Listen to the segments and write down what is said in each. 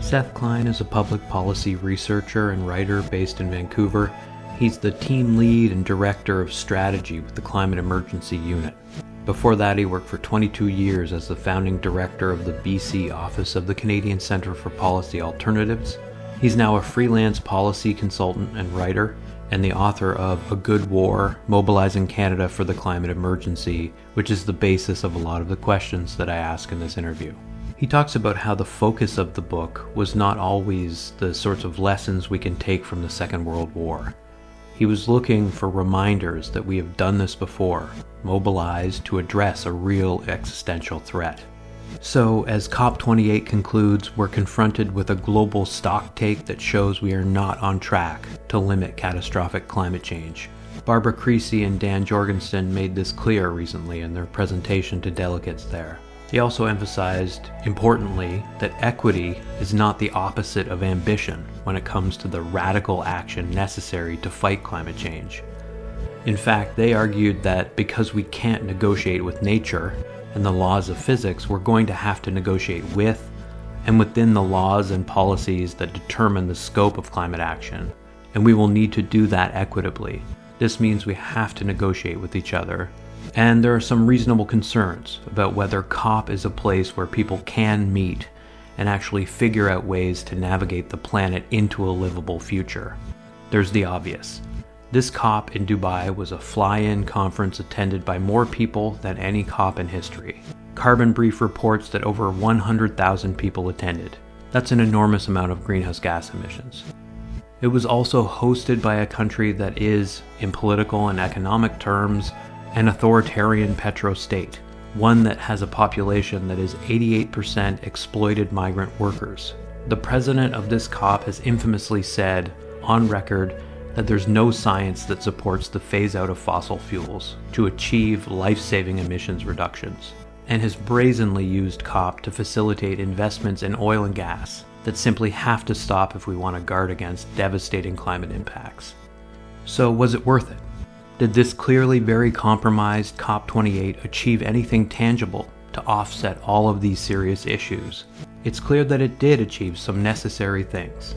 Seth Klein is a public policy researcher and writer based in Vancouver. He's the team lead and director of strategy with the Climate Emergency Unit. Before that, he worked for 22 years as the founding director of the BC office of the Canadian Centre for Policy Alternatives. He's now a freelance policy consultant and writer, and the author of A Good War, Mobilizing Canada for the Climate Emergency, which is the basis of a lot of the questions that I ask in this interview. He talks about how the focus of the book was not always the sorts of lessons we can take from the Second World War. He was looking for reminders that we have done this before, mobilized to address a real existential threat. So, as COP28 concludes, we're confronted with a global stocktake that shows we are not on track to limit catastrophic climate change. Barbara Creecy and Dan Joergensen made this clear recently in their presentation to delegates there. He also emphasized, importantly, that equity is not the opposite of ambition when it comes to the radical action necessary to fight climate change. In fact, they argued that because we can't negotiate with nature and the laws of physics, we're going to have to negotiate with and within the laws and policies that determine the scope of climate action, and we will need to do that equitably. This means we have to negotiate with each other. And there are some reasonable concerns about whether COP is a place where people can meet and actually figure out ways to navigate the planet into a livable future. There's the obvious. This COP in Dubai was a fly-in conference attended by more people than any COP in history. Carbon Brief reports that over 100,000 people attended. That's an enormous amount of greenhouse gas emissions. It was also hosted by a country that is, in political and economic terms, an authoritarian petro-state, one that has a population that is 88% exploited migrant workers. The president of this COP has infamously said, on record, that there's no science that supports the phase-out of fossil fuels to achieve life-saving emissions reductions, and has brazenly used COP to facilitate investments in oil and gas that simply have to stop if we want to guard against devastating climate impacts. So was it worth it? Did this clearly very compromised COP28 achieve anything tangible to offset all of these serious issues? It's clear that it did achieve some necessary things.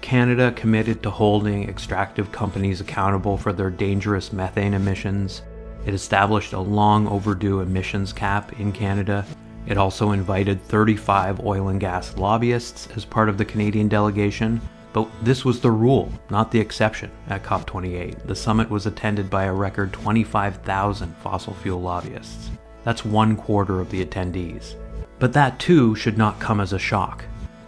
Canada committed to holding extractive companies accountable for their dangerous methane emissions. It established a long overdue emissions cap in Canada. It also invited 35 oil and gas lobbyists as part of the Canadian delegation. But this was the rule, not the exception, at COP28. The summit was attended by a record 25,000 fossil fuel lobbyists. That's 1/4 of the attendees. But that too should not come as a shock.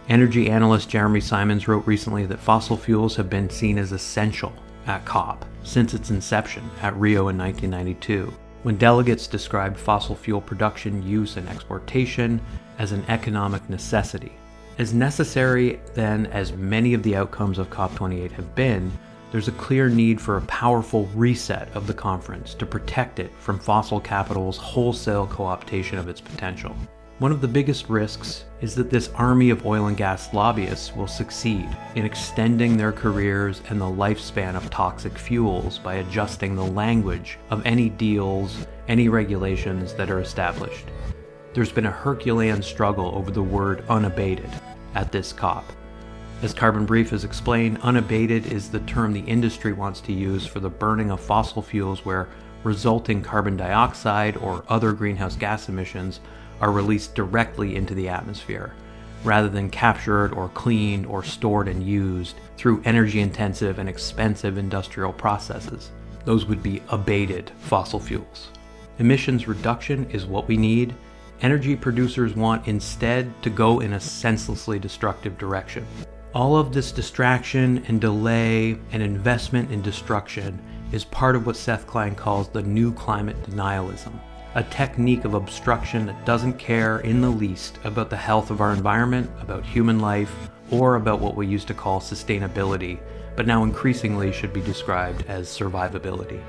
Energy analyst Jeremy Simons wrote recently that fossil fuels have been seen as essential at COP since its inception at Rio in 1992, when delegates described fossil fuel production, use, and exportation as an economic necessity. As necessary, then, as many of the outcomes of COP28 have been, there's a clear need for a powerful reset of the conference to protect it from fossil capital's wholesale co-optation of its potential. One of the biggest risks is that this army of oil and gas lobbyists will succeed in extending their careers and the lifespan of toxic fuels by adjusting the language of any deals, any regulations that are established. There's been a Herculean struggle over the word unabated at this COP. As Carbon Brief has explained, unabated is the term the industry wants to use for the burning of fossil fuels where resulting carbon dioxide or other greenhouse gas emissions are released directly into the atmosphere, rather than captured or cleaned or stored and used through energy-intensive and expensive industrial processes. Those would be abated fossil fuels. Emissions reduction is what we need. Energy producers want instead to go in a senselessly destructive direction. All of this distraction and delay and investment in destruction is part of what Seth Klein calls the new climate denialism, a technique of obstruction that doesn't care in the least about the health of our environment, about human life, or about what we used to call sustainability, but now increasingly should be described as survivability.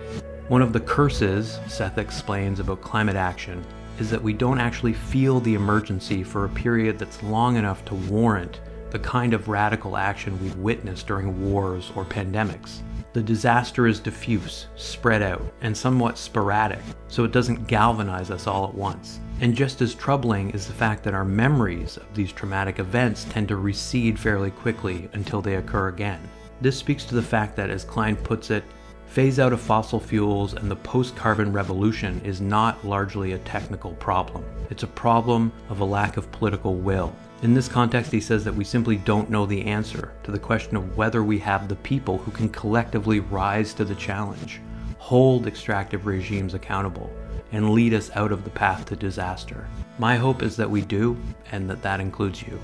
One of the curses, Seth explains, about climate action is that we don't actually feel the emergency for a period that's long enough to warrant the kind of radical action we've witnessed during wars or pandemics. The disaster is diffuse, spread out, and somewhat sporadic, so it doesn't galvanize us all at once. And just as troubling is the fact that our memories of these traumatic events tend to recede fairly quickly until they occur again. This speaks to the fact that, as Klein puts it, phase out of fossil fuels and the post-carbon revolution is not largely a technical problem. It's a problem of a lack of political will. In this context, he says that we simply don't know the answer to the question of whether we have the people who can collectively rise to the challenge, hold extractive regimes accountable, and lead us out of the path to disaster. My hope is that we do, and that includes you.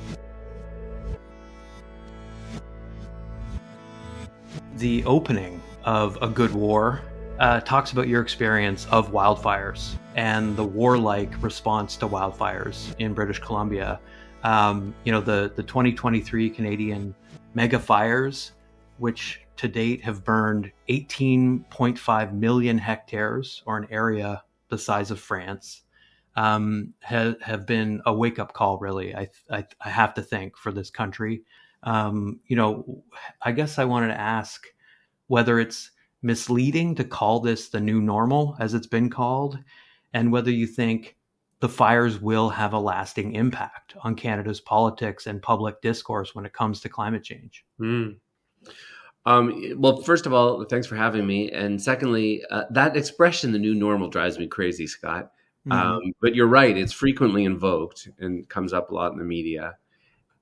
The opening of A Good War talks about your experience of wildfires and the warlike response to wildfires in British Columbia. The 2023 Canadian mega fires, which to date have burned 18.5 million hectares, or an area the size of France, have been a wake-up call, really, I have to think, for this country. I guess I wanted to ask whether it's misleading to call this the new normal, as it's been called, and whether you think the fires will have a lasting impact on Canada's politics and public discourse when it comes to climate change. Well, first of all, thanks for having me. And secondly, that expression, the new normal, drives me crazy, Scott. But you're right. It's frequently invoked and comes up a lot in the media.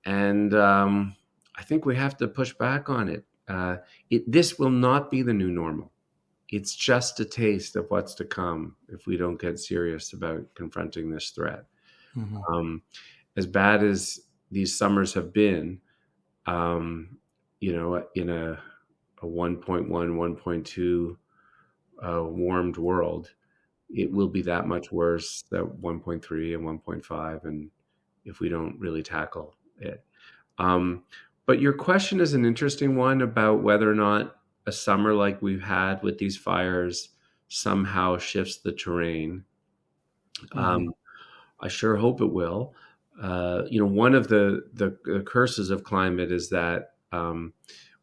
And I think we have to push back on it. This will not be the new normal. It's just a taste of what's to come if we don't get serious about confronting this threat. As bad as these summers have been, in a 1.1, 1.2 warmed world, it will be that much worse at 1.3 and 1.5, and if we don't really tackle it. But your question is an interesting one about whether or not a summer like we've had with these fires somehow shifts the terrain. I sure hope it will. One of the curses of climate is that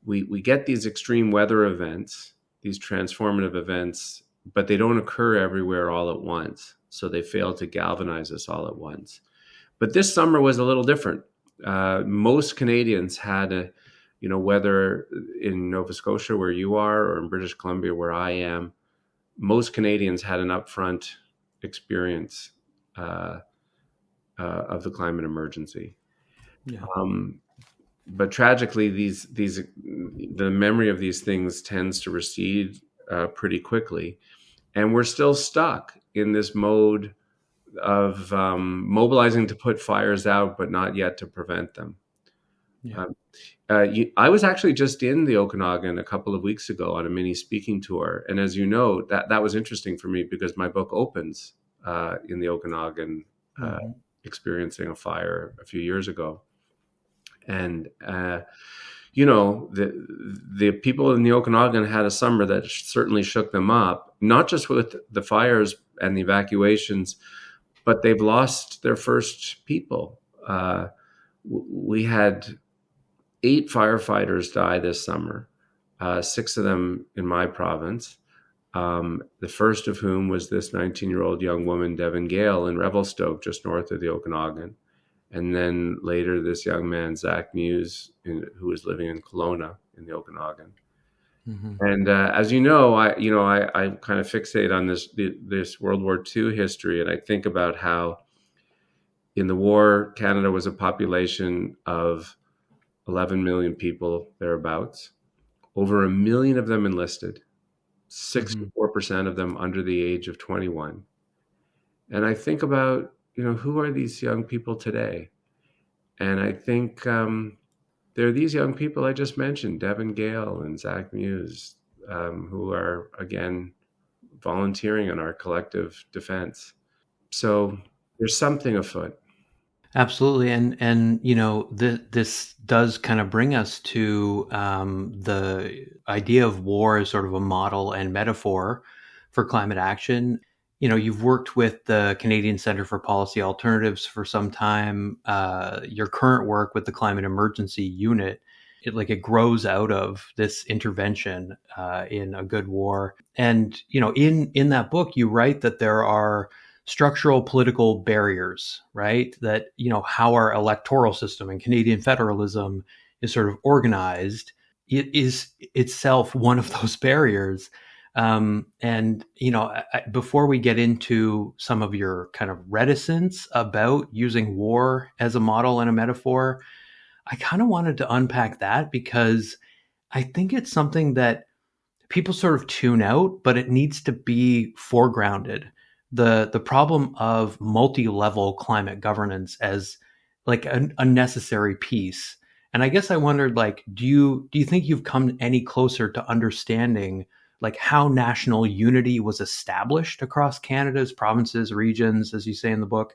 we get these extreme weather events, these transformative events, but they don't occur everywhere all at once. So they fail to galvanize us all at once. But this summer was a little different. Most Canadians had whether in Nova Scotia where you are or in British Columbia where I am, most Canadians had an upfront experience of the climate emergency. Yeah. But tragically, the memory of these things tends to recede pretty quickly, and we're still stuck in this mode of mobilizing to put fires out, but not yet to prevent them. Yeah. I was actually just in the Okanagan a couple of weeks ago on a mini speaking tour, and as you know, that was interesting for me because my book opens in the Okanagan, experiencing a fire a few years ago. And, the people in the Okanagan had a summer that certainly shook them up, not just with the fires and the evacuations, but they've lost their first people. We had 8 firefighters die this summer, 6 of them in my province. The first of whom was this 19-year-old young woman, Devon Gale, in Revelstoke, just north of the Okanagan. And then later, this young man, Zach Muse, who was living in Kelowna in the Okanagan. And as you know, I kind of fixate on this World War II history, and I think about how in the war, Canada was a population of 11 million people, thereabouts. Over 1 million of them enlisted, 64% of them under the age of 21. And I think about, who are these young people today? And I think there are these young people I just mentioned, Devon Gale and Zach Muse, who are, again, volunteering in our collective defense. So there's something afoot. Absolutely. And this does kind of bring us to the idea of war as sort of a model and metaphor for climate action. You've worked with the Canadian Centre for Policy Alternatives for some time. Your current work with the Climate Emergency Unit it grows out of this intervention in a good war. And in that book, you write that there are structural political barriers, right? That how our electoral system and Canadian federalism is sort of organized. It is itself one of those barriers. And before we get into some of your kind of reticence about using war as a model and a metaphor, I kind of wanted to unpack that because I think it's something that people sort of tune out, but it needs to be foregrounded. The problem of multi-level climate governance as like a necessary piece. And I guess I wondered, like, do you think you've come any closer to understanding like how national unity was established across Canada's provinces, regions, as you say in the book,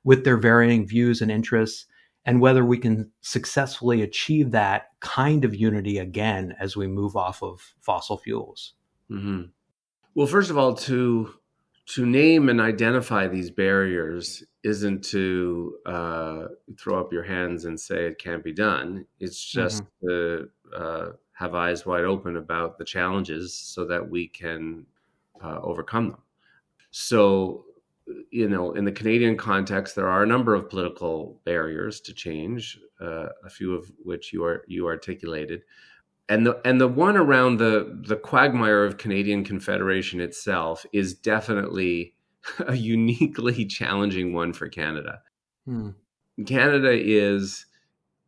with their varying views and interess, and whether we can successfully achieve that kind of unity again as we move off of fossil fuels? Mm-hmm. Well, first of all, to name and identify these barriers isn't to throw up your hands and say it can't be done. It's just to have eyes wide open about the challenges so that we can overcome them. So, in the Canadian context, there are a number of political barriers to change, a few of which you articulated. And the one around the quagmire of Canadian Confederation itself is definitely a uniquely challenging one for Canada. Canada is,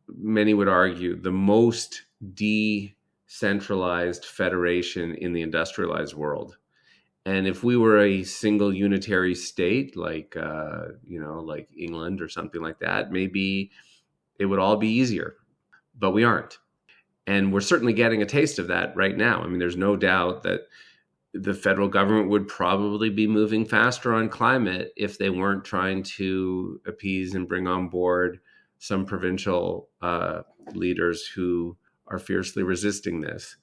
many would argue, the most decentralized federation in the industrialized world. And if we were a single unitary state, like like England or something like that, maybe it would all be easier. But we aren't. And we're certainly getting a taste of that right now. I mean, there's no doubt that the federal government would probably be moving faster on climate if they weren't trying to appease and bring on board some provincial leaders who are fiercely resisting this.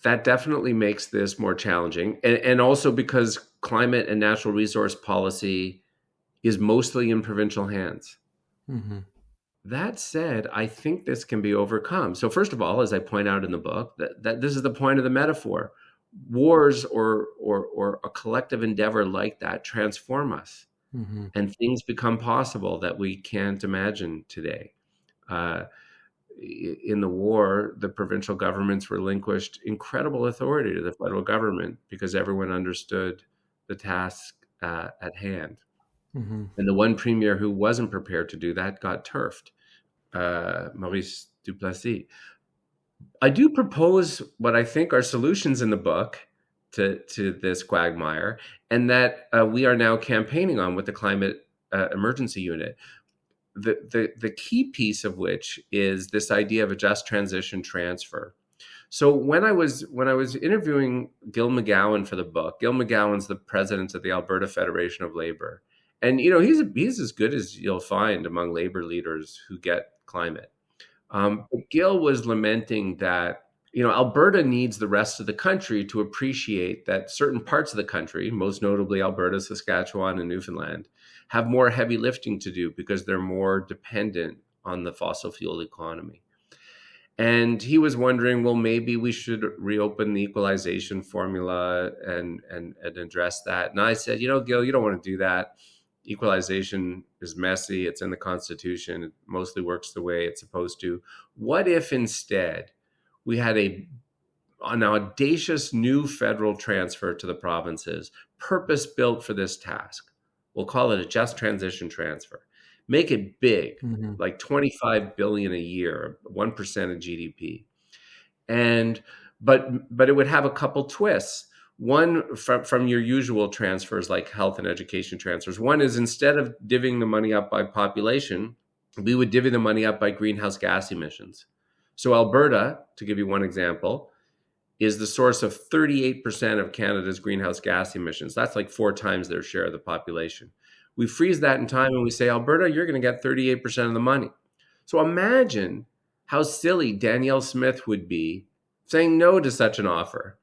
That definitely makes this more challenging. And also because climate and natural resource policy is mostly in provincial hands. Mm-hmm. That said, I think this can be overcome. So first of all, as I point out in the book, that this is the point of the metaphor. Wars or a collective endeavor like that transform us. Mm-hmm. And things become possible that we can't imagine today. In the war, the provincial governments relinquished incredible authority to the federal government because everyone understood the task at hand. Mm-hmm. And the one premier who wasn't prepared to do that got turfed, Maurice Duplessis. I do propose what I think are solutions in the book to this quagmire, and that we are now campaigning on with the Climate Emergency Unit. The key piece of which is this idea of a just transition transfer. So when I was interviewing Gil McGowan for the book, Gil McGowan's the president of the Alberta Federation of Labor, and he's as good as you'll find among labor leaders who get climate. But Gil was lamenting that Alberta needs the rest of the country to appreciate that certain parts of the country, most notably Alberta, Saskatchewan, and Newfoundland, have more heavy lifting to do because they're more dependent on the fossil fuel economy. And he was wondering, well, maybe we should reopen the equalization formula and address that. And I said, Gil, you don't want to do that. Equalization is messy. It's in the Constitution. It mostly works the way it's supposed to. What if instead we had an audacious new federal transfer to the provinces, purpose-built for this task? We'll call it a just transition transfer. Make it big, like $25 billion a year, 1% of GDP. But it would have a couple twists. One from your usual transfers like health and education transfers. One is instead of divvying the money up by population, we would divvy the money up by greenhouse gas emissions. So Alberta, to give you one example, is the source of 38% of Canada's greenhouse gas emissions. That's like 4 times their share of the population. We freeze that in time and we say, Alberta, you're going to get 38% of the money. So imagine how silly Danielle Smith would be saying no to such an offer.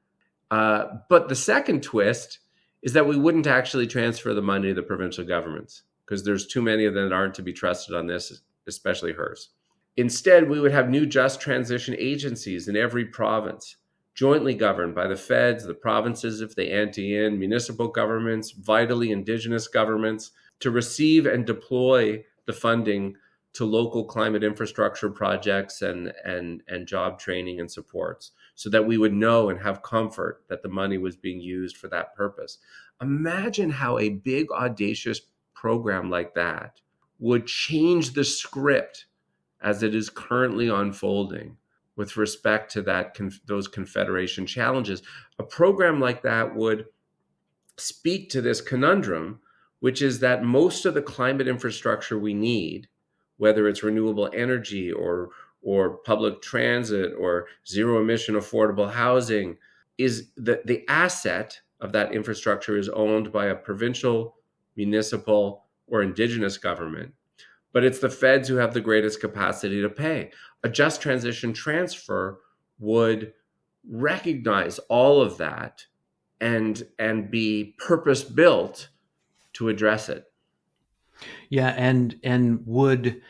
But the second twist is that we wouldn't actually transfer the money to the provincial governments because there's too many of them that aren't to be trusted on this, especially hers. Instead, we would have new just transition agencies in every province, jointly governed by the feds, the provinces, if they ante in, municipal governments, vitally indigenous governments, to receive and deploy the funding to local climate infrastructure projects and job training and supports, so that we would know and have comfort that the money was being used for that purpose. Imagine how a big, audacious program like that would change the script as it is currently unfolding with respect to those Confederation challenges. A program like that would speak to this conundrum, which is that most of the climate infrastructure we need, whether it's renewable energy or public transit or zero emission affordable housing, is that the asset of that infrastructure is owned by a provincial, municipal, or indigenous government. But it's the feds who have the greatest capacity to pay. A just transition transfer would recognize all of that and be purpose built to address it. Yeah, and would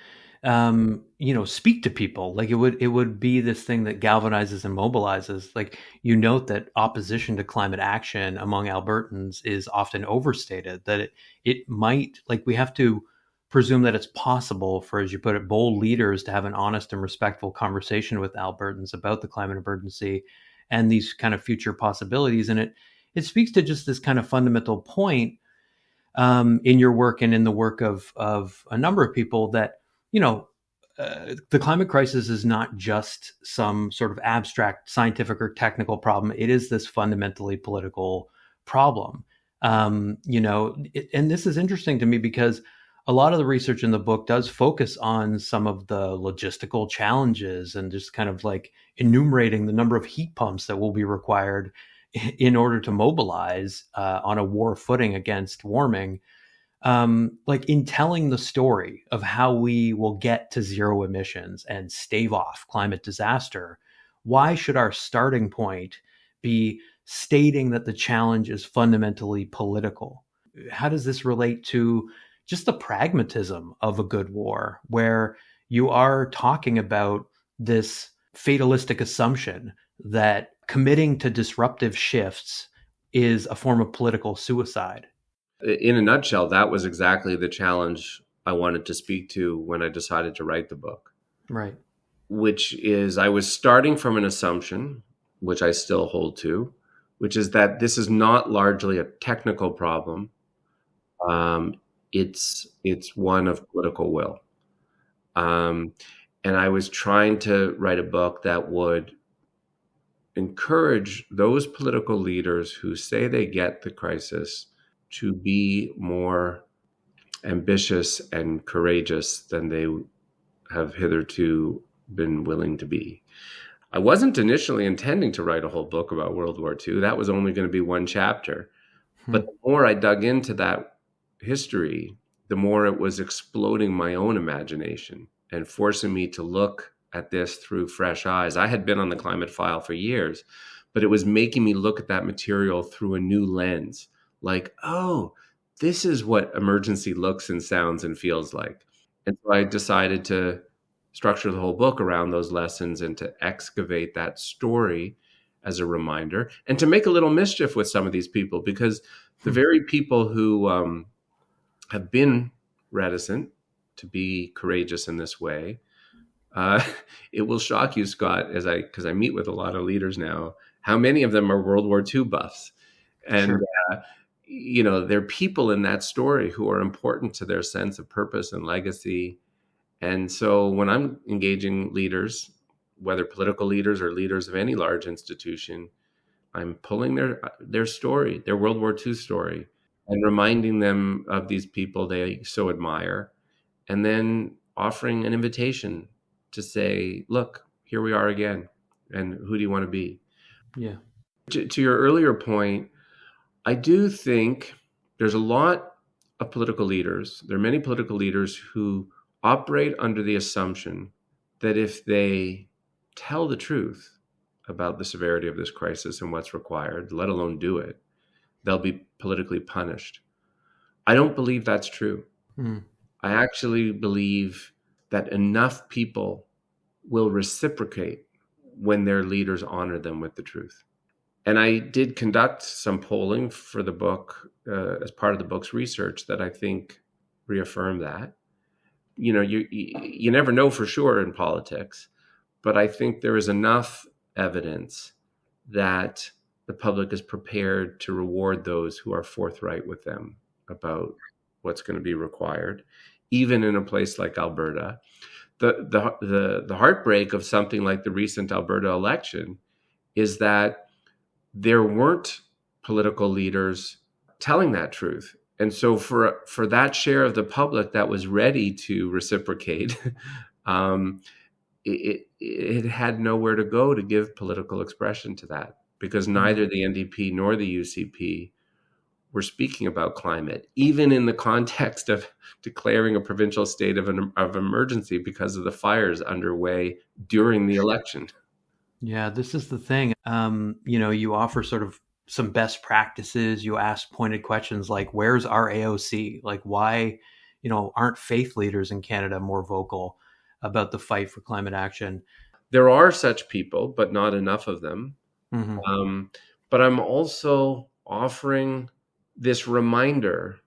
speak to people. Like it would be this thing that galvanizes and mobilizes. Like, you note that opposition to climate action among Albertans is often overstated, that it might, like, we have to presume that it's possible for, as you put it, bold leaders to have an honest and respectful conversation with Albertans about the climate emergency and these kind of future possibilities. And it speaks to just this kind of fundamental point, in your work and in the work of a number of people, that, the climate crisis is not just some sort of abstract scientific or technical problem. It is this fundamentally political problem. And this is interesting to me because a lot of the research in the book does focus on some of the logistical challenges and just kind of like enumerating the number of heat pumps that will be required in order to mobilize on a war footing against warming. Like, in telling the story of how we will get to zero emissions and stave off climate disaster, why should our starting point be stating that the challenge is fundamentally political? How does this relate to just the pragmatism of a good war, where you are talking about this fatalistic assumption that committing to disruptive shifts is a form of political suicide? In a nutshell, that was exactly the challenge I wanted to speak to when I decided to write the book. Right. Which is, I was starting from an assumption, which I still hold to, which is that this is not largely a technical problem. It's one of political will. And I was trying to write a book that would encourage those political leaders who say they get the crisis to be more ambitious and courageous than they have hitherto been willing to be. I wasn't initially intending to write a whole book about World War II. That was only going to be one chapter. But the more I dug into that history, the more it was exploding my own imagination and forcing me to look at this through fresh eyes. I had been on the climate file for years, but it was making me look at that material through a new lens. Like, oh, this is what emergency looks and sounds and feels like. And so I decided to structure the whole book around those lessons and to excavate that story as a reminder and to make a little mischief with some of these people, because the very people who have been reticent to be courageous in this way, it will shock you, Scott, because I meet with a lot of leaders now, how many of them are World War II buffs. And, Sure. there are people in that story who are important to their sense of purpose and legacy. And so when I'm engaging leaders, whether political leaders or leaders of any large institution, I'm pulling their story, their World War II story, and reminding them of these people they so admire, and then offering an invitation to say, look, here we are again, and who do you want to be? Yeah. To your earlier point, I do think there's a lot of political leaders. There are many political leaders who operate under the assumption that if they tell the truth about the severity of this crisis and what's required, let alone do it, they'll be politically punished. I don't believe that's true. Mm. I actually believe that enough people will reciprocate when their leaders honor them with the truth. And I did conduct some polling for the book as part of the book's research that I think reaffirmed that. You never know for sure in politics, but I think there is enough evidence that the public is prepared to reward those who are forthright with them about what's going to be required, even in a place like Alberta. The heartbreak of something like the recent Alberta election is that there weren't political leaders telling that truth. And so for that share of the public that was ready to reciprocate, it had nowhere to go to give political expression to that, because neither the NDP nor the UCP were speaking about climate, even in the context of declaring a provincial state of emergency because of the fires underway during the election. Yeah, this is the thing. You offer sort of some best practices. You ask pointed questions like, where's our AOC? Like, why, aren't faith leaders in Canada more vocal about the fight for climate action? There are such people, but not enough of them. Mm-hmm. But I'm also offering this reminder,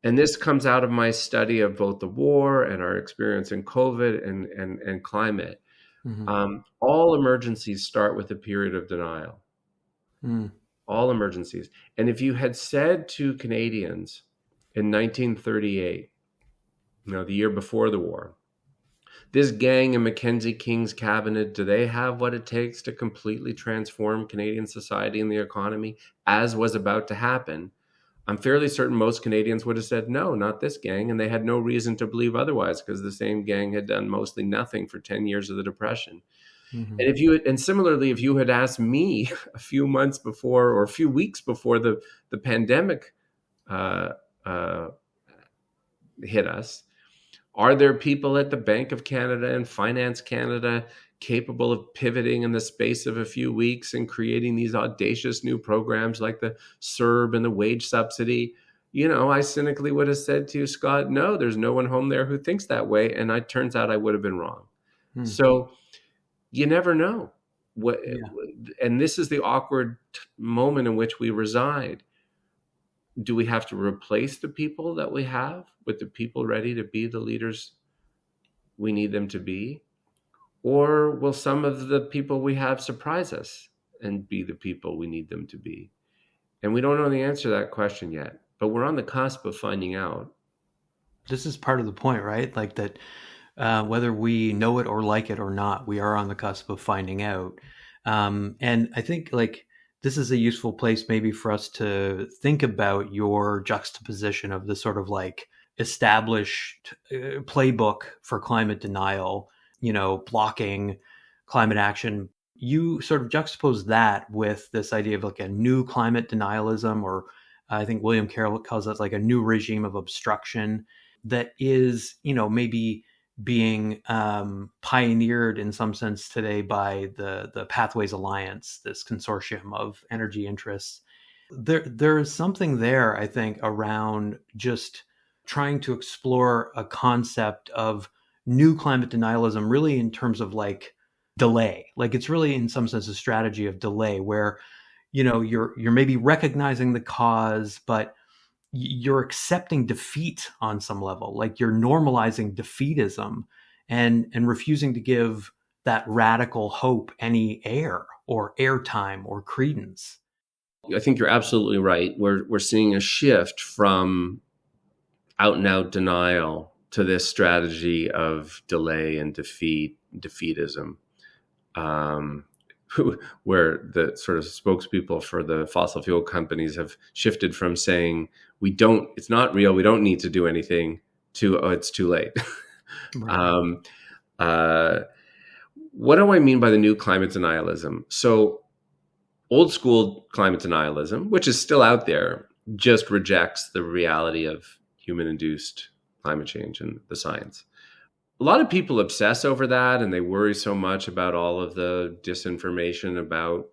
and this comes out of my study of both the war and our experience in COVID and climate. Mm-hmm. All emergencies start with a period of denial. Mm. All emergencies. And if you had said to Canadians in 1938, the year before the war, this gang in Mackenzie King's cabinet, do they have what it takes to completely transform Canadian society and the economy, as was about to happen? I'm fairly certain most Canadians would have said, no, not this gang. And they had no reason to believe otherwise, because the same gang had done mostly nothing for 10 years of the Depression. Mm-hmm. And similarly, if you had asked me a few months before or a few weeks before the pandemic uh, uh, hit us, are there people at the Bank of Canada and Finance Canada capable of pivoting in the space of a few weeks and creating these audacious new programs like the CERB and the wage subsidy? I cynically would have said to you, Scott, no, there's no one home there who thinks that way. And it turns out I would have been wrong. Mm. So you never know. Yeah. And this is the awkward moment in which we reside. Do we have to replace the people that we have with the people ready to be the leaders we need them to be? Or will some of the people we have surprise us and be the people we need them to be? And we don't know the answer to that question yet, but we're on the cusp of finding out. This is part of the point, right? Like that, whether we know it or like it or not, we are on the cusp of finding out. And I think this is a useful place maybe for us to think about your juxtaposition of the sort of established playbook for climate denial, blocking climate action. You sort of juxtapose that with this idea of a new climate denialism, or I think William Carroll calls it a new regime of obstruction that is, maybe being pioneered in some sense today by the Pathways Alliance, this consortium of energy interests. There's something there, I think, around just trying to explore a concept of new climate denialism, really in terms of delay. It's really in some sense a strategy of delay, where you're maybe recognizing the cause, but you're accepting defeat on some level. You're normalizing defeatism and refusing to give that radical hope any air or airtime or credence. I think you're absolutely right. We're seeing a shift from out and out denial to this strategy of delay and defeatism, where the sort of spokespeople for the fossil fuel companies have shifted from saying it's not real, we don't need to do anything, to it's too late. Right. What do I mean by the new climate denialism? So old school climate denialism, which is still out there, just rejects the reality of human-induced climate change and the science. A lot of people obsess over that, and they worry so much about all of the disinformation about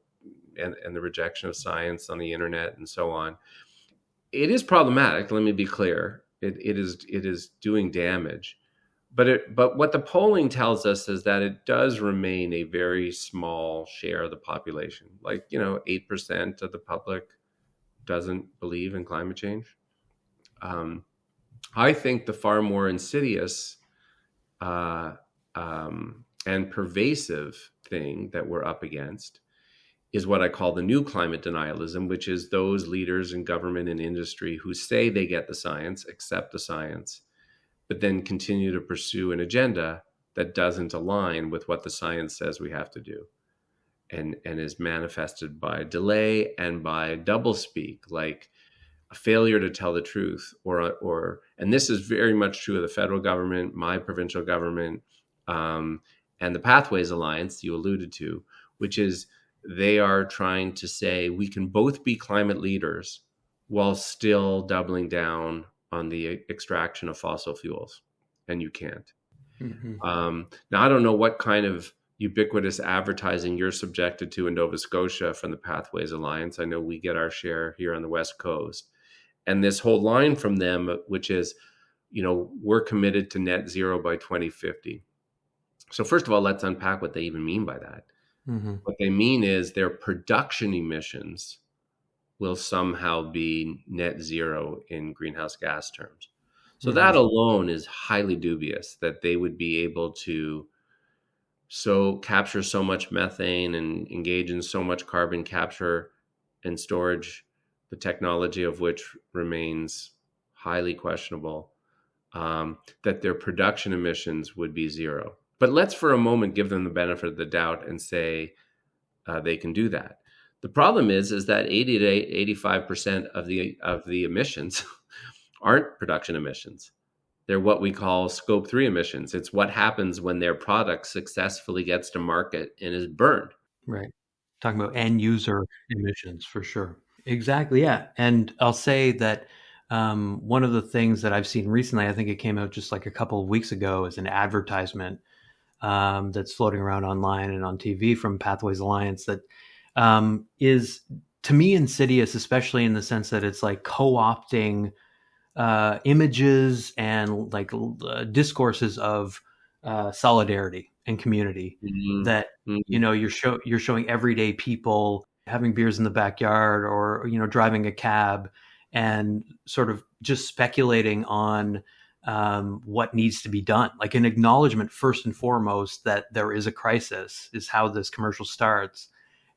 and the rejection of science on the internet and so on. It is problematic. Let me be clear. It is doing damage. but what the polling tells us is that it does remain a very small share of the population. Like, 8% of the public doesn't believe in climate change. I think the far more insidious uh, and pervasive thing that we're up against is what I call the new climate denialism, which is those leaders in government and industry who say they get the science, accept the science, but then continue to pursue an agenda that doesn't align with what the science says we have to do, and is manifested by delay and by doublespeak, like a failure to tell the truth, and this is very much true of the federal government, my provincial government, and the Pathways Alliance you alluded to, which is they are trying to say we can both be climate leaders while still doubling down on the extraction of fossil fuels, and you can't. Mm-hmm. Now, I don't know what kind of ubiquitous advertising you're subjected to in Nova Scotia from the Pathways Alliance. I know we get our share here on the West Coast. And this whole line from them, which is, we're committed to net zero by 2050. So first of all, let's unpack what they even mean by that. Mm-hmm. What they mean is their production emissions will somehow be net zero in greenhouse gas terms. So Mm-hmm. that alone is highly dubious that they would be able to capture so much methane and engage in so much carbon capture and storage, the technology of which remains highly questionable, that their production emissions would be zero. But let's for a moment give them the benefit of the doubt and say they can do that. The problem is that 80 to 85% of the emissions aren't production emissions. They're what we call scope 3 emissions. It's what happens when their product successfully gets to market and is burned. Right. Talking about end user emissions for sure. Exactly. Yeah. And I'll say that one of the things that I've seen recently, I think it came out just like a couple of weeks ago, is an advertisement that's floating around online and on TV from Pathways Alliance that is, to me, insidious, especially in the sense that it's like co-opting images and like discourses of solidarity and community. Mm-hmm. That Mm-hmm. you're showing everyday people having beers in the backyard, or driving a cab, and sort of just speculating on what needs to be done, like an acknowledgement first and foremost that there is a crisis is how this commercial starts,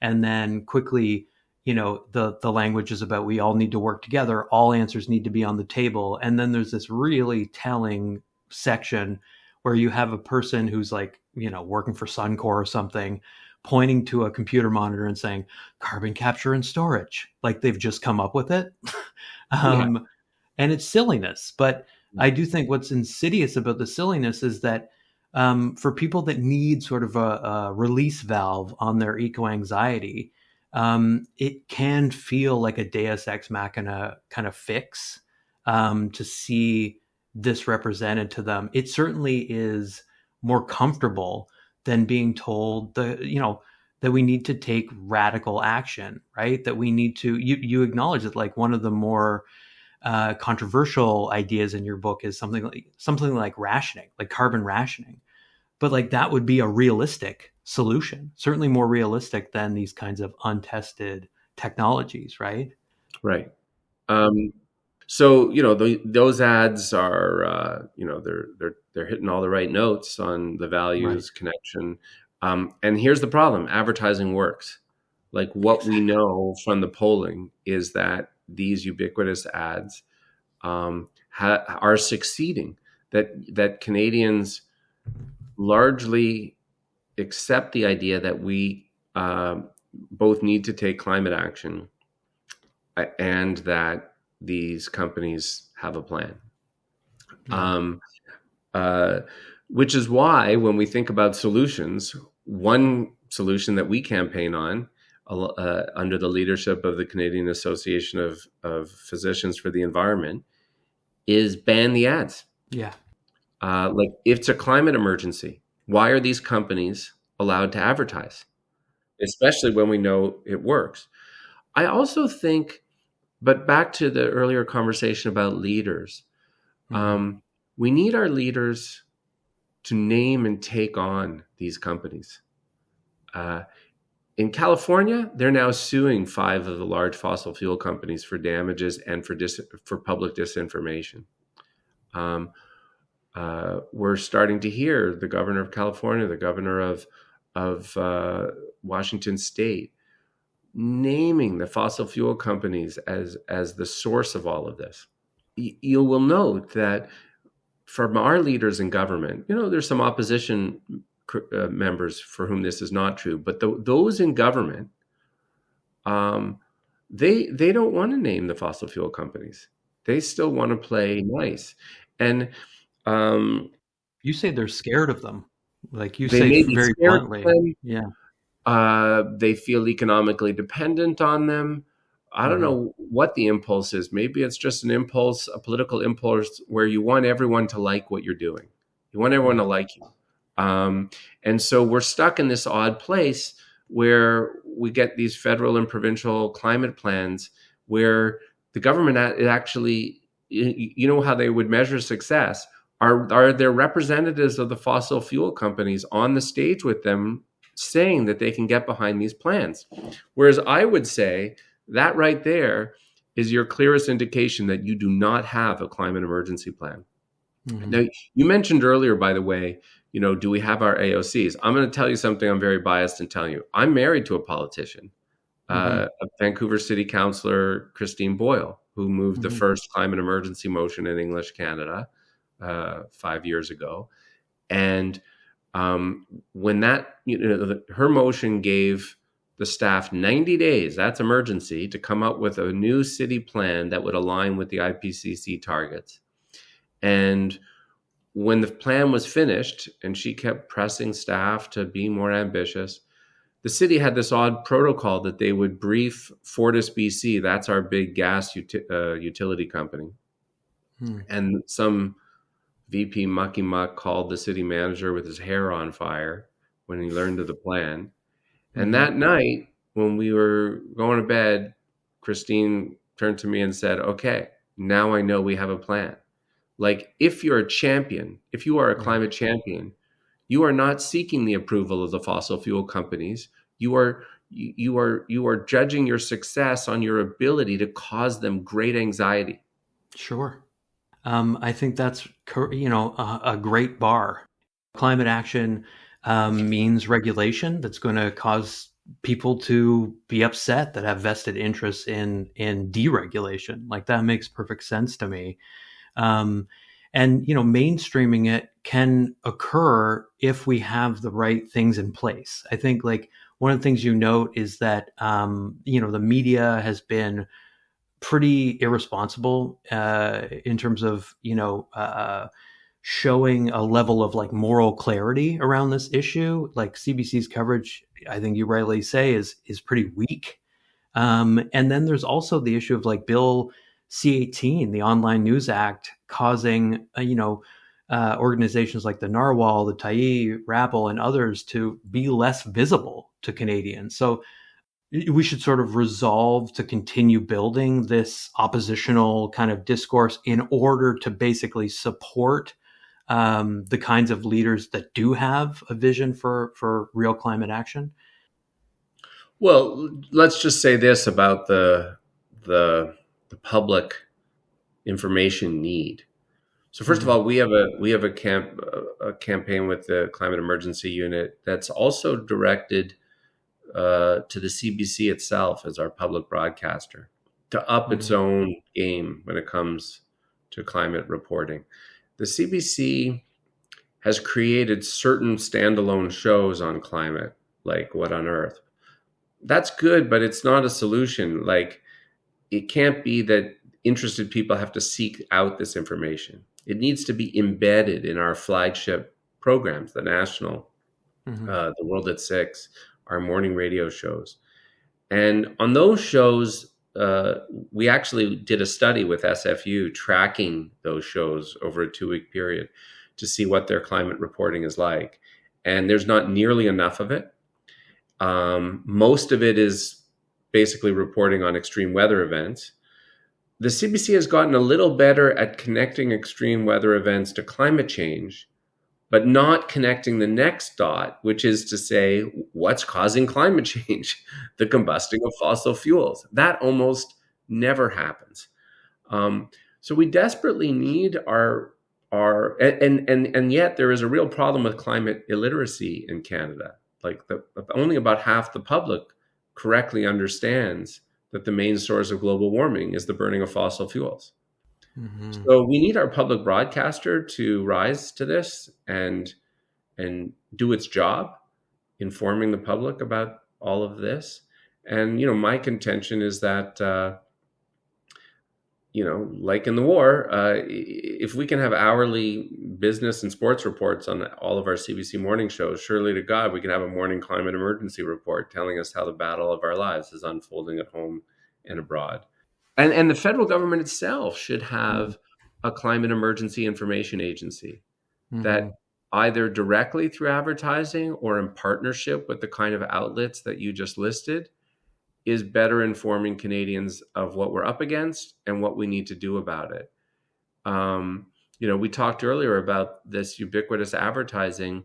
and then quickly the language is about we all need to work together, all answers need to be on the table, and then there's this really telling section where you have a person who's like working for Suncor or something, pointing to a computer monitor and saying carbon capture and storage, like they've just come up with it. Yeah. And it's silliness. But I do think what's insidious about the silliness is that for people that need sort of a release valve on their eco anxiety, it can feel like a Deus Ex Machina kind of fix to see this represented to them. It certainly is more comfortable than being told that we need to take radical action, right? That we need to. You acknowledge that, like, one of the more controversial ideas in your book is something like rationing, like carbon rationing. But like that would be a realistic solution, certainly more realistic than these kinds of untested technologies, right? Right. So those ads are they're hitting all the right notes on the Right. values connection. And here's the problem: advertising works. Like, what we Exactly. know from the polling is that these ubiquitous ads are succeeding. That Canadians largely accept the idea that we both need to take climate action, and that these companies have a plan. Yeah. Um, uh, which is why when we think about solutions, one solution that we campaign on under the leadership of the Canadian Association of Physicians for the Environment is ban the ads. Yeah. Like, if it's a climate emergency, why are these companies allowed to advertise? Especially when we know it works. I also think, but back to the earlier conversation about leaders, Mm-hmm. we need our leaders to name and take on these companies. In California, they're now suing 5 of the large fossil fuel companies for damages and for public disinformation. We're starting to hear the governor of California, the governor of Washington State, naming the fossil fuel companies as the source of all of this. You will note that from our leaders in government, there's some opposition members for whom this is not true, but those in government, they don't want to name the fossil fuel companies. They still want to play nice, and you say they're scared of them, like you they say may be very scared of bluntly. them. Yeah. They feel economically dependent on them. I don't know what the impulse is. Maybe it's just an impulse, a political impulse, where you want everyone to like what you're doing. You want everyone to like you. And so we're stuck in this odd place where we get these federal and provincial climate plans where the government actually, how they would measure success. Are there representatives of the fossil fuel companies on the stage with them saying that they can get behind these plans? Whereas I would say that right there is your clearest indication that you do not have a climate emergency plan. Mm-hmm. Now, you mentioned earlier, by the way, do we have our AOCs? I'm going to tell you something I'm very biased in telling you. I'm married to a politician, a Vancouver City Councillor, Christine Boyle, who moved the first climate emergency motion in English Canada 5 years ago. And when that, her motion gave the staff 90 days, that's emergency, to come up with a new city plan that would align with the IPCC targets. And when the plan was finished and she kept pressing staff to be more ambitious, the city had this odd protocol that they would brief Fortis BC, that's our big gas utility company. And some VP Mucky Muck called the city manager with his hair on fire when he learned of the plan. And that night, when we were going to bed, Christine turned to me and said, okay, now I know we have a plan. Like, if you're a champion, if you are a climate champion, you are not seeking the approval of the fossil fuel companies. You are judging your success on your ability to cause them great anxiety. Sure. I think that's, a great bar. Climate action means regulation that's going to cause people to be upset that have vested interests in deregulation. Like, that makes perfect sense to me. And, mainstreaming it can occur if we have the right things in place. I think, like, one of the things you note is that, the media has been pretty irresponsible in terms of, showing a level of, like, moral clarity around this issue. Like, CBC's coverage, I think you rightly say, is pretty weak. And then there's also the issue of, like, Bill C-18, the Online News Act, causing, organizations like the Narwhal, the Tyee, Rappel, and others to be less visible to Canadians. So we should sort of resolve to continue building this oppositional kind of discourse in order to basically support the kinds of leaders that do have a vision for real climate action. Well, let's just say this about the public information need. So first of all, we have a campaign with the Climate Emergency Unit that's also directed to the CBC itself as our public broadcaster to up its own game when it comes to climate reporting. The CBC has created certain standalone shows on climate, like What on Earth. That's good, but it's not a solution. Like, it can't be that interested people have to seek out this information. It needs to be embedded in our flagship programs, the national, the World at 6, our morning radio shows. And on those shows, we actually did a study with SFU tracking those shows over a 2-week period to see what their climate reporting is like. And there's not nearly enough of it. Most of it is basically reporting on extreme weather events. The CBC has gotten a little better at connecting extreme weather events to climate change, but not connecting the next dot, which is to say, what's causing climate change? The combusting of fossil fuels. That almost never happens. Um, so we desperately need our and yet there is a real problem with climate illiteracy in Canada. Like only about half the public correctly understands that the main source of global warming is the burning of fossil fuels. Hmm. So we need our public broadcaster to rise to this and do its job, informing the public about all of this. And my contention is that like in the war, if we can have hourly business and sports reports on all of our CBC morning shows, surely to God, we can have a morning climate emergency report telling us how the battle of our lives is unfolding at home and abroad. And the federal government itself should have a climate emergency information agency that Hmm. either directly through advertising or in partnership with the kind of outlets that you just listed is better informing Canadians of what we're up against and what we need to do about it. We talked earlier about this ubiquitous advertising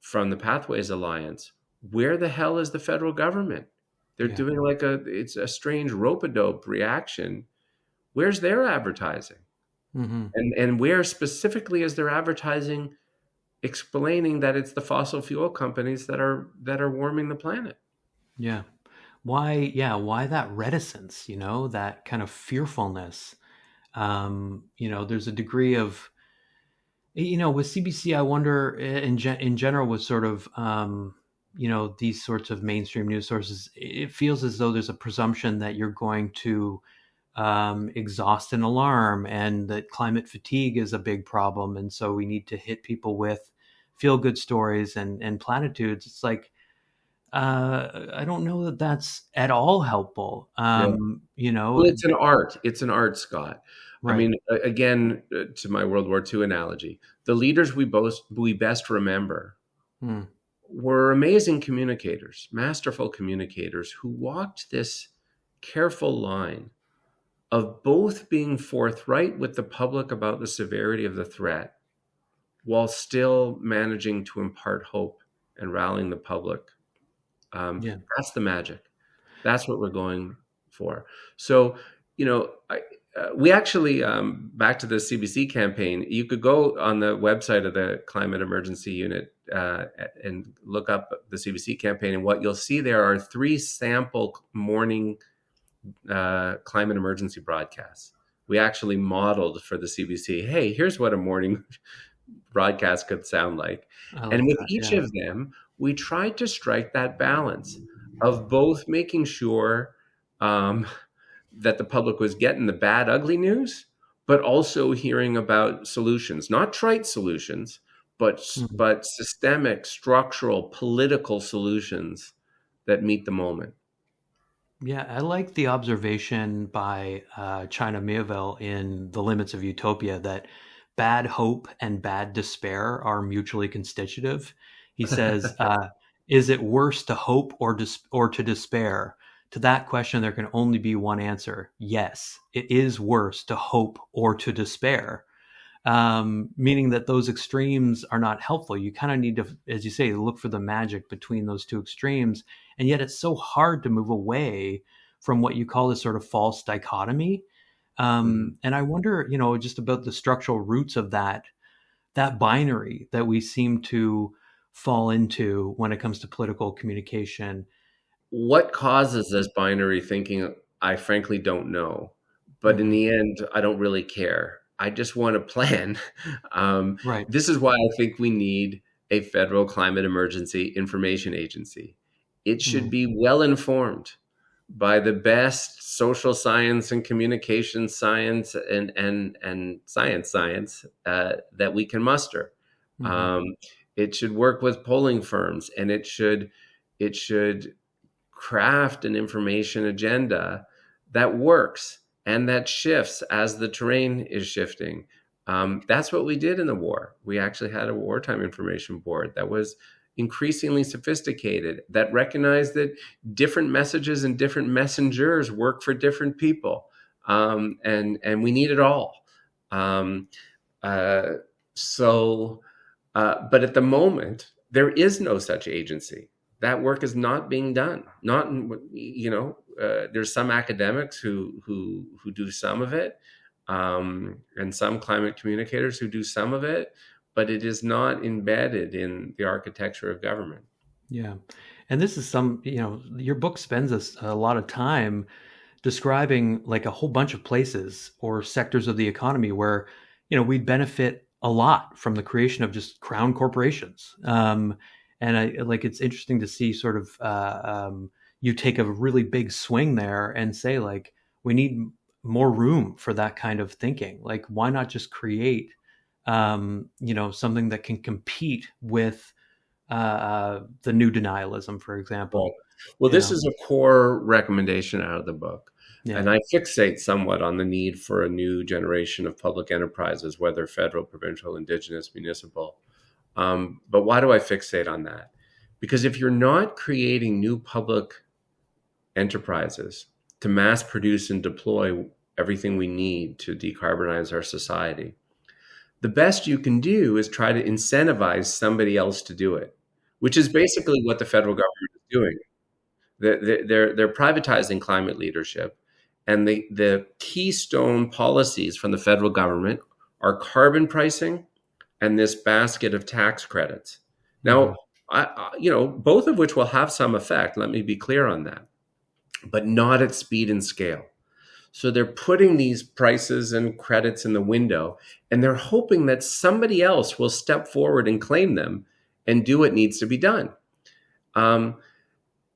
from the Pathways Alliance. Where the hell is the federal government? They're Yeah. doing it's a strange rope-a-dope reaction. Where's their advertising? Hmm. And where specifically is their advertising explaining that it's the fossil fuel companies that are warming the planet? Yeah. Why? Yeah. Why that reticence? That kind of fearfulness. There's a degree of, with CBC. I wonder in general with sort of, these sorts of mainstream news sources. It feels as though there's a presumption that you're going to exhaust an alarm, and that climate fatigue is a big problem, and so we need to hit people with feel good stories and platitudes. It's like, I don't know that that's at all helpful. Yeah. Well, And, it's an art. It's an art, Scott. I right. mean, again, to my World War II analogy, the leaders we best remember Hmm. were amazing communicators, masterful communicators who walked this careful line of both being forthright with the public about the severity of the threat while still managing to impart hope and rallying the public. Yeah. That's the magic. That's what we're going for. So, we actually, back to the CBC campaign, you could go on the website of the Climate Emergency Unit and look up the CBC campaign. And what you'll see there are 3 sample morning climate emergency broadcasts. We actually modeled for the CBC. Hey, here's what a morning broadcast could sound like. I like And with that. each Yeah. of them, we tried to strike that balance of both making sure um, that the public was getting the bad, ugly news, but also hearing about solutions, not trite solutions, but Mhm. but systemic, structural, political solutions that meet the moment. Yeah, I like the observation by China Miéville in The Limits of Utopia that bad hope and bad despair are mutually constitutive. He says, "Is it worse to hope or to despair?" To that question, there can only be one answer: yes, it is worse to hope or to despair. Meaning that those extremes are not helpful. You kind of need to, as you say, look for the magic between those two extremes. And yet it's so hard to move away from what you call this sort of false dichotomy. Mhm. And I wonder, just about the structural roots of that binary that we seem to fall into when it comes to political communication. What causes this binary thinking? I frankly don't know. But in Hmm. the end, I don't really care. I just want a plan. Right. This is why I think we need a federal climate emergency information agency. It should Mm. be well informed by the best social science and communication science and science that we can muster. Hmm. Um, it should work with polling firms, and it should craft an information agenda that works and that shifts as the terrain is shifting. That's what we did in the war. We actually had a wartime information board that was increasingly sophisticated, that recognized that different messages and different messengers work for different people, and we need it all. Um, uh, so But at the moment, there is no such agency. That work is not being done. Not there's some academics who do some of it, and some climate communicators who do some of it, but it is not embedded in the architecture of government. Yeah. And this is your book spends a lot of time describing like a whole bunch of places or sectors of the economy where, we'd benefit a lot from the creation of just crown corporations. And it's interesting to see sort of, you take a really big swing there and say like, we need more room for that kind of thinking. Like, why not just create, something that can compete with the new denialism, for example. Well, this is a core recommendation out of the book. Yeah. And I fixate somewhat on the need for a new generation of public enterprises, whether federal, provincial, indigenous, municipal. But why do I fixate on that? Because if you're not creating new public enterprises to mass produce and deploy everything we need to decarbonize our society, the best you can do is try to incentivize somebody else to do it, which is basically what the federal government is doing. They're privatizing climate leadership, and the keystone policies from the federal government are carbon pricing and this basket of tax credits. Now, both of which will have some effect. Let me be clear on that, but not at speed and scale. So they're putting these prices and credits in the window, and they're hoping that somebody else will step forward and claim them and do what needs to be done.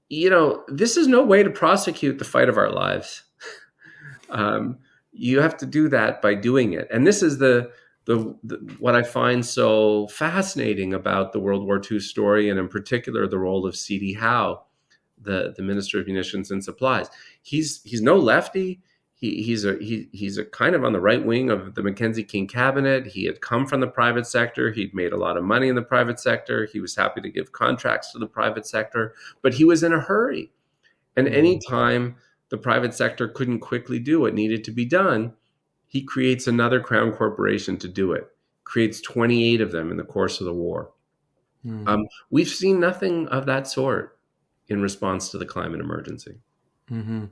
This is no way to prosecute the fight of our lives. You have to do that by doing it. And this is the what I find so fascinating about the World War II story, and in particular the role of C.D. Howe, the Minister of Munitions and Supplies. He's no lefty. He's a kind of on the right wing of the Mackenzie King cabinet. He had come from the private sector. He'd made a lot of money in the private sector. He was happy to give contracts to the private sector, but he was in a hurry. And anytime the private sector couldn't quickly do what needed to be done, he creates another crown corporation to do it. Creates 28 of them in the course of the war. We've seen nothing of that sort in response to the climate emergency. Mm-hmm.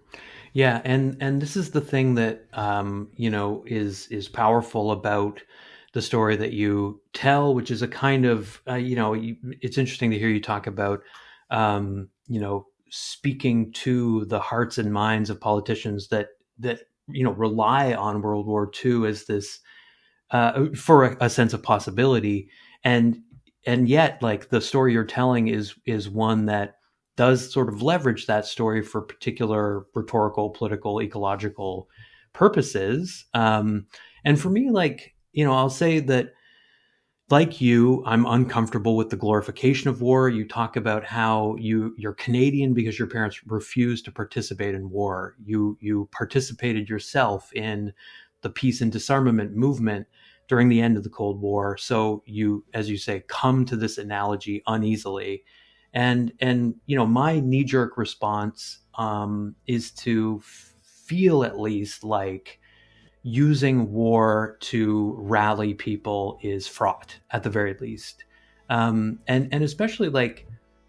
Yeah, and this is the thing that is powerful about the story that you tell, which is a kind of it's interesting to hear you talk about speaking to the hearts and minds of politicians that rely on World War II as this for a sense of possibility, and yet like the story you're telling is one that does sort of leverage that story for particular rhetorical, political, ecological purposes. And for me, I'll say that, like you, I'm uncomfortable with the glorification of war. You talk about how you're Canadian because your parents refused to participate in war. You participated yourself in the peace and disarmament movement during the end of the Cold War. So you, as you say, come to this analogy uneasily. And my knee-jerk response is to feel at least like using war to rally people is fraught at the very least, and especially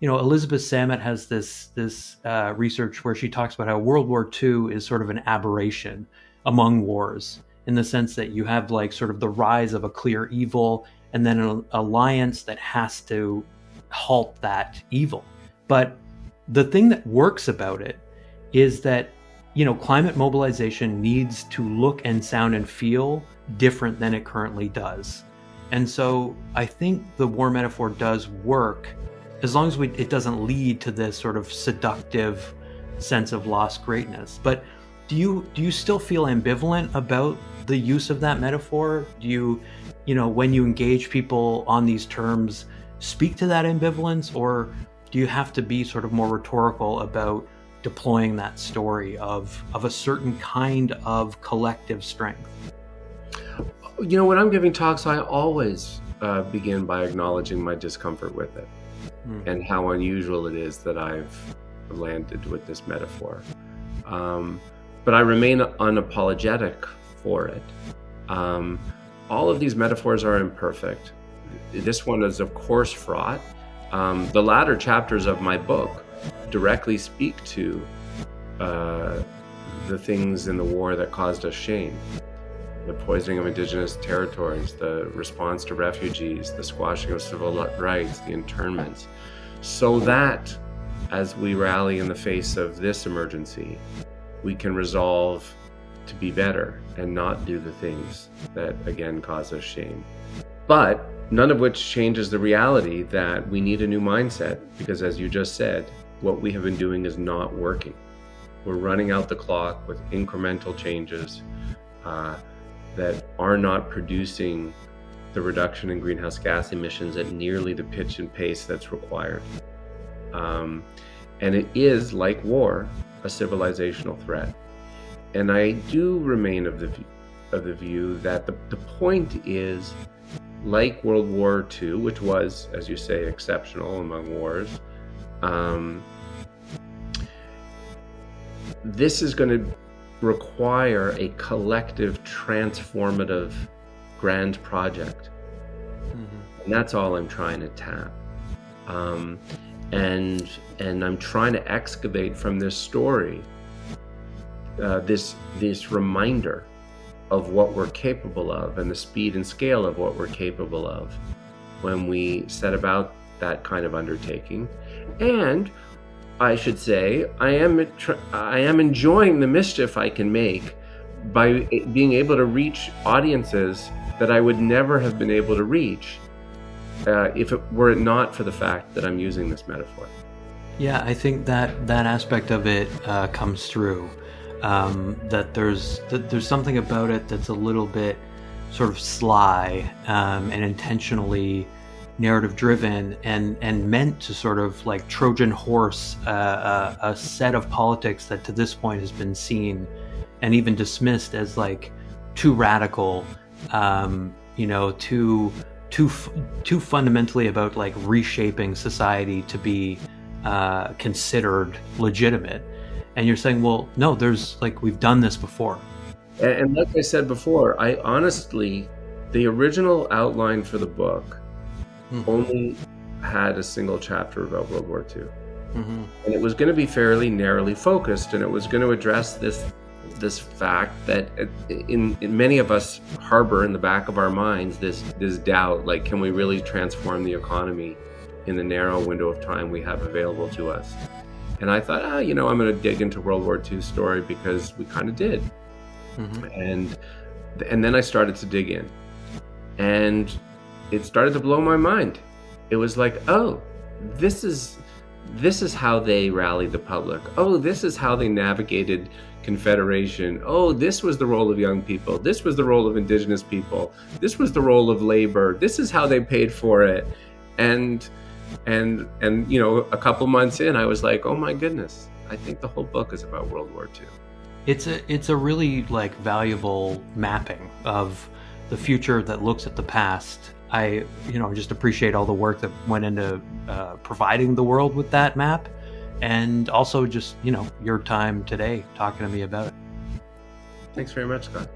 Elizabeth Samet has this research where she talks about how World War II is sort of an aberration among wars, in the sense that you have sort of the rise of a clear evil and then an alliance that has to halt that evil. But the thing that works about it is that climate mobilization needs to look and sound and feel different than it currently does. And so I think the war metaphor does work as long as it doesn't lead to this sort of seductive sense of lost greatness. But do you still feel ambivalent about the use of that metaphor? Do you when you engage people on these terms, speak to that ambivalence, or do you have to be sort of more rhetorical about deploying that story of a certain kind of collective strength? When I'm giving talks, I always begin by acknowledging my discomfort with it and how unusual it is that I've landed with this metaphor. But I remain unapologetic for it. All of these metaphors are imperfect. this one is, of course, fraught. The latter chapters of my book directly speak to the things in the war that caused us shame. The poisoning of indigenous territories, the response to refugees, the squashing of civil rights, the internments, so that as we rally in the face of this emergency, we can resolve to be better and not do the things that, again, cause us shame. But none of which changes the reality that we need a new mindset, because as you just said, what we have been doing is not working. We're running out the clock with incremental changes that are not producing the reduction in greenhouse gas emissions at nearly the pitch and pace that's required. And it is, like war, a civilizational threat. And I do remain of the view that the point is, like World War II, which was, as you say, exceptional among wars, this is going to require a collective, transformative, grand project. And that's all I'm trying to tap. And I'm trying to excavate from this story this reminder of what we're capable of and the speed and scale of what we're capable of when we set about that kind of undertaking. And I should say, I am enjoying the mischief I can make by being able to reach audiences that I would never have been able to reach if it were not for the fact that I'm using this metaphor. Yeah, I think that aspect of it comes through. That there's something about it that's a little bit sort of sly and intentionally narrative driven and meant to sort of like Trojan horse a set of politics that to this point has been seen and even dismissed as like too radical, too fundamentally about like reshaping society to be considered legitimate. And you're saying, well, no, there's like, we've done this before. And like I said before, I honestly, the original outline for the book only had a single chapter about World War II. And it was going to be fairly narrowly focused, and it was going to address this fact that in many of us harbor in the back of our minds this doubt, like, can we really transform the economy in the narrow window of time we have available to us? And I thought, I'm going to dig into World War II story because we kind of did. And then I started to dig in, and it started to blow my mind. It was like, oh, this is how they rallied the public. Oh, this is how they navigated Confederation. Oh, this was the role of young people. This was the role of Indigenous people. This was the role of labor. This is how they paid for it. And a couple months in, I was like, oh my goodness, I think the whole book is about World War II. It's a really like valuable mapping of the future that looks at the past. I just appreciate all the work that went into providing the world with that map, and also just your time today talking to me about it. Thanks very much, Scott.